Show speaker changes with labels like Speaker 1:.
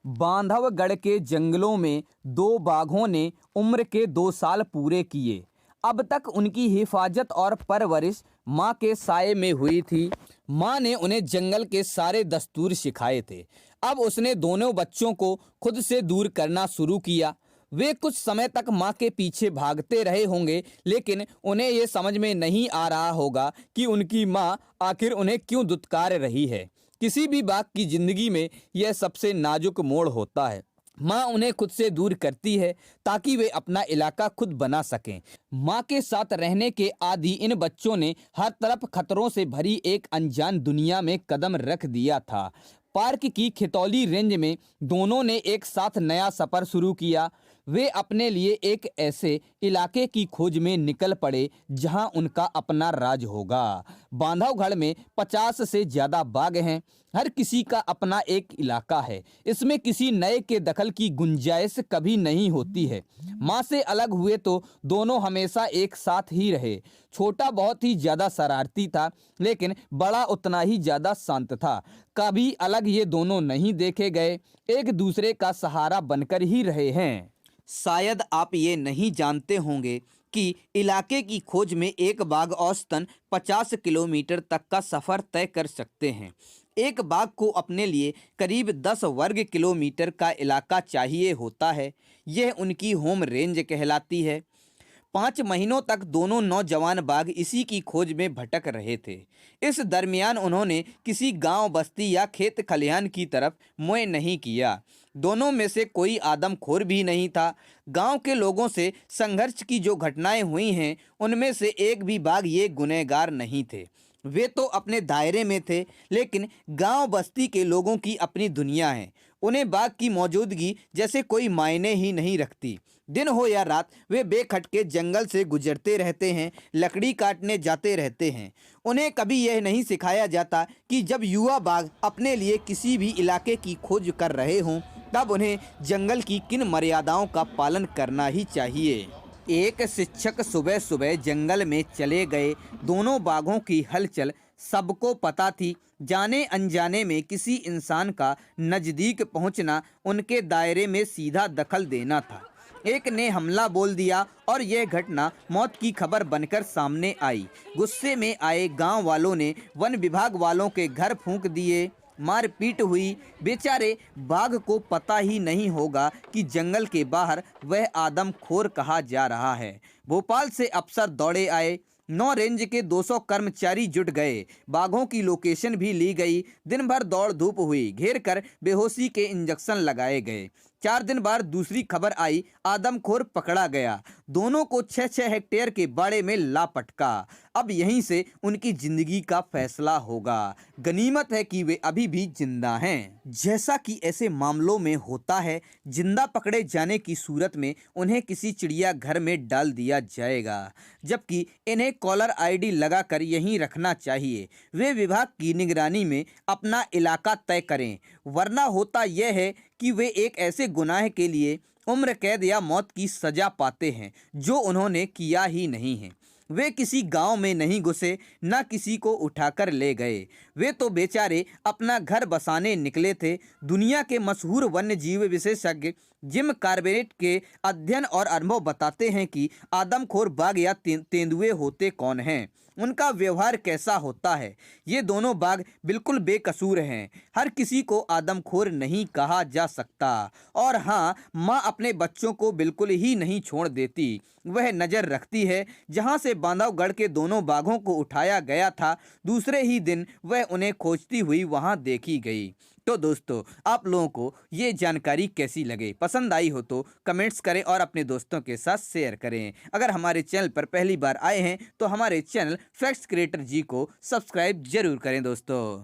Speaker 1: बांधवगढ़ के जंगलों में दो बाघों ने उम्र के 2 साल पूरे किए। अब तक उनकी हिफाजत और परवरिश माँ के साये में हुई थी। माँ ने उन्हें जंगल के सारे दस्तूर सिखाए थे। अब उसने दोनों बच्चों को खुद से दूर करना शुरू किया। वे कुछ समय तक माँ के पीछे भागते रहे होंगे, लेकिन उन्हें ये समझ में नहीं आ रहा होगा कि उनकी माँ आखिर उन्हें क्यों दुत्कार रही है। किसी भी बाघ की जिंदगी में यह सबसे नाजुक मोड़ होता है। माँ उन्हें खुद से दूर करती है ताकि वे अपना इलाका खुद बना सकें। माँ के साथ रहने के आदी इन बच्चों ने हर तरफ खतरों से भरी एक अनजान दुनिया में कदम रख दिया था। पार्क की खितौली रेंज में दोनों ने एक साथ नया सफ़र शुरू किया। वे अपने लिए एक ऐसे इलाके की खोज में निकल पड़े जहां उनका अपना राज होगा। बांधवगढ़ में 50 से ज़्यादा बाघ हैं। हर किसी का अपना एक इलाका है। इसमें किसी नए के दखल की गुंजाइश कभी नहीं होती है। माँ से अलग हुए तो दोनों हमेशा एक साथ ही रहे। छोटा बहुत ही ज़्यादा शरारती था, लेकिन बड़ा उतना ही ज़्यादा शांत था। कभी अलग ये दोनों नहीं देखे गए, एक दूसरे का सहारा बनकर ही रहे हैं। शायद आप ये नहीं जानते होंगे कि इलाके की खोज में एक बाघ औसतन 50 किलोमीटर तक का सफ़र तय कर सकते हैं। एक बाघ को अपने लिए करीब 10 वर्ग किलोमीटर का इलाका चाहिए होता है। यह उनकी होम रेंज कहलाती है। 5 महीनों तक दोनों नौजवान बाघ इसी की खोज में भटक रहे थे। इस दरमियान उन्होंने किसी गांव, बस्ती या खेत खलिहान की तरफ मुँह नहीं किया। दोनों में से कोई आदमखोर भी नहीं था। गांव के लोगों से संघर्ष की जो घटनाएं हुई हैं, उनमें से एक भी बाघ ये गुनहगार नहीं थे। वे तो अपने दायरे में थे, लेकिन गांव बस्ती के लोगों की अपनी दुनिया है। उन्हें बाघ की मौजूदगी जैसे कोई मायने ही नहीं रखती। दिन हो या रात वे बेखटके जंगल से गुजरते रहते हैं, लकड़ी काटने जाते रहते हैं। उन्हें कभी यह नहीं सिखाया जाता कि जब युवा बाघ अपने लिए किसी भी इलाके की खोज कर रहे हों, तब उन्हें जंगल की किन मर्यादाओं का पालन करना ही चाहिए। एक शिक्षक सुबह सुबह जंगल में चले गए। दोनों बाघों की हलचल सबको पता थी। जाने अनजाने में किसी इंसान का नज़दीक पहुंचना उनके दायरे में सीधा दखल देना था। एक ने हमला बोल दिया और यह घटना मौत की खबर बनकर सामने आई। गुस्से में आए गांव वालों ने वन विभाग वालों के घर फूंक दिए। मारपीट हुई। बेचारे बाघ को पता ही नहीं होगा कि जंगल के बाहर वह आदमखोर कहा जा रहा है। भोपाल से अफसर दौड़े आए। 9 रेंज के 200 कर्मचारी जुट गए। बाघों की लोकेशन भी ली गई। दिन भर दौड़ धूप हुई। घेर कर बेहोशी के इंजेक्शन लगाए गए। 4 दिन बाद दूसरी खबर आई, आदमखोर पकड़ा गया। दोनों को 6-6 हेक्टेयर के बाड़े में लापटका। अब यहीं से उनकी जिंदगी का फैसला होगा। गनीमत है कि वे अभी भी जिंदा हैं। जैसा कि ऐसे मामलों में होता है, जिंदा पकड़े जाने की सूरत में उन्हें किसी चिड़ियाघर में डाल दिया जाएगा, जबकि इन्हें कॉलर आईडी लगाकर यहीं रखना चाहिए। वे विभाग की निगरानी में अपना इलाका तय करें, वरना होता यह है कि वे एक ऐसे गुनाह के लिए उम्र कैद या मौत की सजा पाते हैं जो उन्होंने किया ही नहीं है। वे किसी गांव में नहीं घुसे, न किसी को उठाकर ले गए। वे तो बेचारे अपना घर बसाने निकले थे। दुनिया के मशहूर वन्य जीव विशेषज्ञ जिम कॉर्बेट के अध्ययन और अनुभव बताते हैं कि आदमखोर बाघ या तेंदुए होते कौन हैं, उनका व्यवहार कैसा होता है। ये दोनों बाघ बिल्कुल बेकसूर हैं। हर किसी को आदमखोर नहीं कहा जा सकता। और हाँ, माँ अपने बच्चों को बिल्कुल ही नहीं छोड़ देती। वह नज़र रखती है। जहाँ से बांधवगढ़ के दोनों बाघों को उठाया गया था, दूसरे ही दिन वह उन्हें खोजती हुई वहाँ देखी गई। तो दोस्तों, आप लोगों को ये जानकारी कैसी लगे? पसंद आई हो तो कमेंट्स करें और अपने दोस्तों के साथ शेयर करें। अगर हमारे चैनल पर पहली बार आए हैं तो हमारे चैनल फैक्ट्स क्रिएटर जी को सब्सक्राइब जरूर करें दोस्तों।